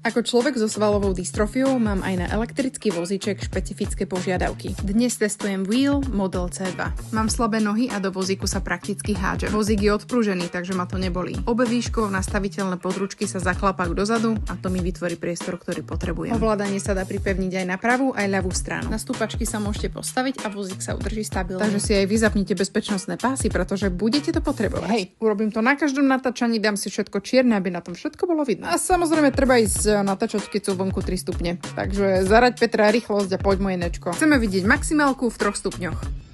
Ako človek so svalovou dystrofiou mám aj na elektrický vozíček špecifické požiadavky. Dnes testujem Wheel Model C2. Mám slabé nohy a do vozíku sa prakticky hádžem. Vozík je odpružený, takže ma to nebolí. Obe výškovo nastaviteľné područky sa zaklapajú dozadu a to mi vytvorí priestor, ktorý potrebujem. Ovládanie sa dá pripevniť aj na pravú, aj ľavú stranu. Na stúpačky sa môžete postaviť a vozík sa udrží stabilne. Takže si aj vy zapnite bezpečnostné pásy, pretože budete to potrebovať. Hej, urobím to na každom natáčaní, dám si všetko čierne, aby na tom všetko bolo vidno. A samozrejme treba ísť natáčať, keď sú vonku 3 stupne. Takže zaraď Petra rýchlosť a poď moje nečko. Chceme vidieť maximálku v 3 stupňoch.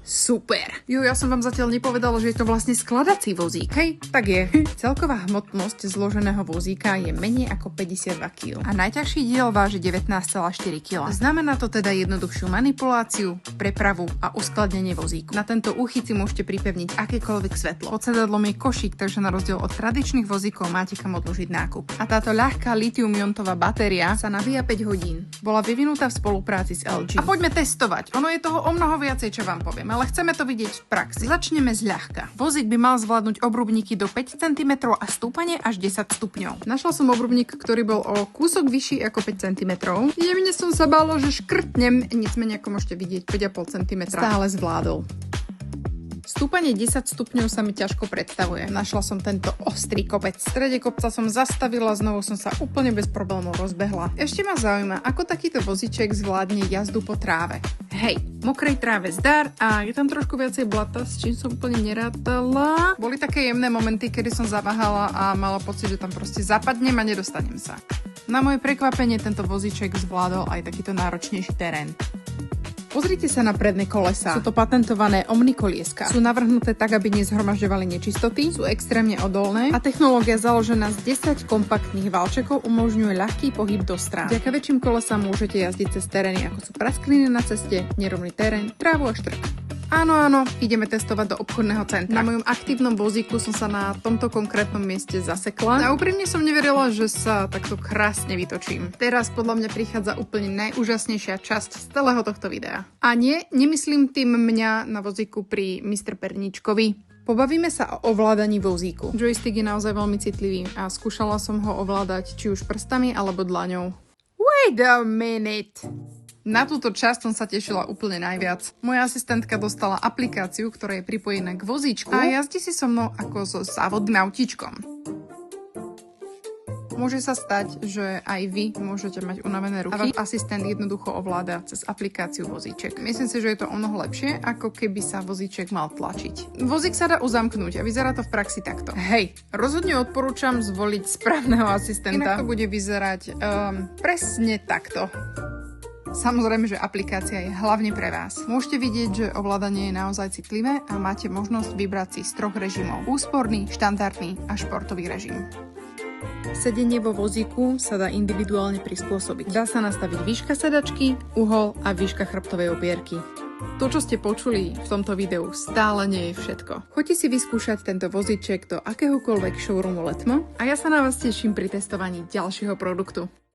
Super. Ja som vám zatiaľ nepovedala, že je to vlastne skladací vozík, hej? Tak je. Celková hmotnosť zloženého vozíka je menej ako 52 kg. A najťažší diel váži 19,4 kg. Znamená to teda jednoduchšiu manipuláciu, prepravu a uskladnenie vozíku. Na tento úchyt si môžete pripevniť akékoľvek svetlo. Pod sedadlom je košík, takže na rozdiel od tradičných vozíkov máte kam odložiť nákup. A táto ľahká litium-iontová batéria sa nabíja 5 hodín. Bola vyvinutá v spolupráci s LG. A poďme testovať. Ono je toho o mnoho viacej, čo vám poviem. Ale chceme to vidieť v praxi. Začneme zľahka. Vozík by mal zvládnuť obrubníky do 5 cm a stúpanie až 10 stupňov. Našla som obrubník, ktorý bol o kúsok vyšší ako 5 cm. Jemne som sa bála, že škrtnem, nicmenej ako môžete vidieť 5,5 cm. Stále zvládol. Stúpanie 10 stupňov sa mi ťažko predstavuje. Našla som tento ostrý kopec. V strede kopca som zastavila, znovu som sa úplne bez problémov rozbehla. Ešte ma zaujíma, ako takýto vozíček zvládne jazdu po tráve. Hej, mokrej tráve zdar a je tam trošku viacej blata, s čím som úplne nerátala. Boli také jemné momenty, kedy som zaváhala a mala pocit, že tam proste zapadnem a nedostanem sa. Na moje prekvapenie tento vozíček zvládol aj takýto náročnejší terén. Pozrite sa na predné kolesá. Sú to patentované Omni kolieska. Sú navrhnuté tak, aby nezhromažďovali nečistoty, sú extrémne odolné a technológia založená z 10 kompaktných valčekov umožňuje ľahký pohyb do strán. Vďaka väčším kolesám môžete jazdiť cez terény, ako sú praskliny na ceste, nerovný terén, trávu a štrk. Áno, ideme testovať do obchodného centra. Na mojom aktívnom vozíku som sa na tomto konkrétnom mieste zasekla a úprimne som neverila, že sa takto krásne vytočím. Teraz podľa mňa prichádza úplne najúžasnejšia časť z celého tohto videa. A nie, nemyslím tým mňa na vozíku pri Mr. Perničkovi. Pobavíme sa o ovládaní vozíku. Joystick je naozaj veľmi citlivý a skúšala som ho ovládať či už prstami alebo dlaňou. Wait a minute! Na túto časť som sa tešila úplne najviac. Moja asistentka dostala aplikáciu, ktorá je pripojená k vozíčku a jazdí si so mnou ako so závodným autíčkom. Môže sa stať, že aj vy môžete mať unavené ruky a váš asistent jednoducho ovláda cez aplikáciu vozíček. Myslím si, že je to o mnoho lepšie, ako keby sa vozíček mal tlačiť. Vozík sa dá uzamknúť a vyzerá to v praxi takto. Hej, rozhodne odporúčam zvoliť správneho asistenta. Inak to bude vyzerať presne takto. Samozrejme, že aplikácia je hlavne pre vás. Môžete vidieť, že ovládanie je naozaj citlivé a máte možnosť vybrať si z 3 režimov. Úsporný, štandardný a športový režim. Sedenie vo vozíku sa dá individuálne prispôsobiť. Dá sa nastaviť výška sedačky, uhol a výška chrbtovej opierky. To, čo ste počuli v tomto videu, stále nie je všetko. Choďte si vyskúšať tento vozíček do akéhokoľvek showroomu letmo a ja sa na vás teším pri testovaní ďalšieho produktu.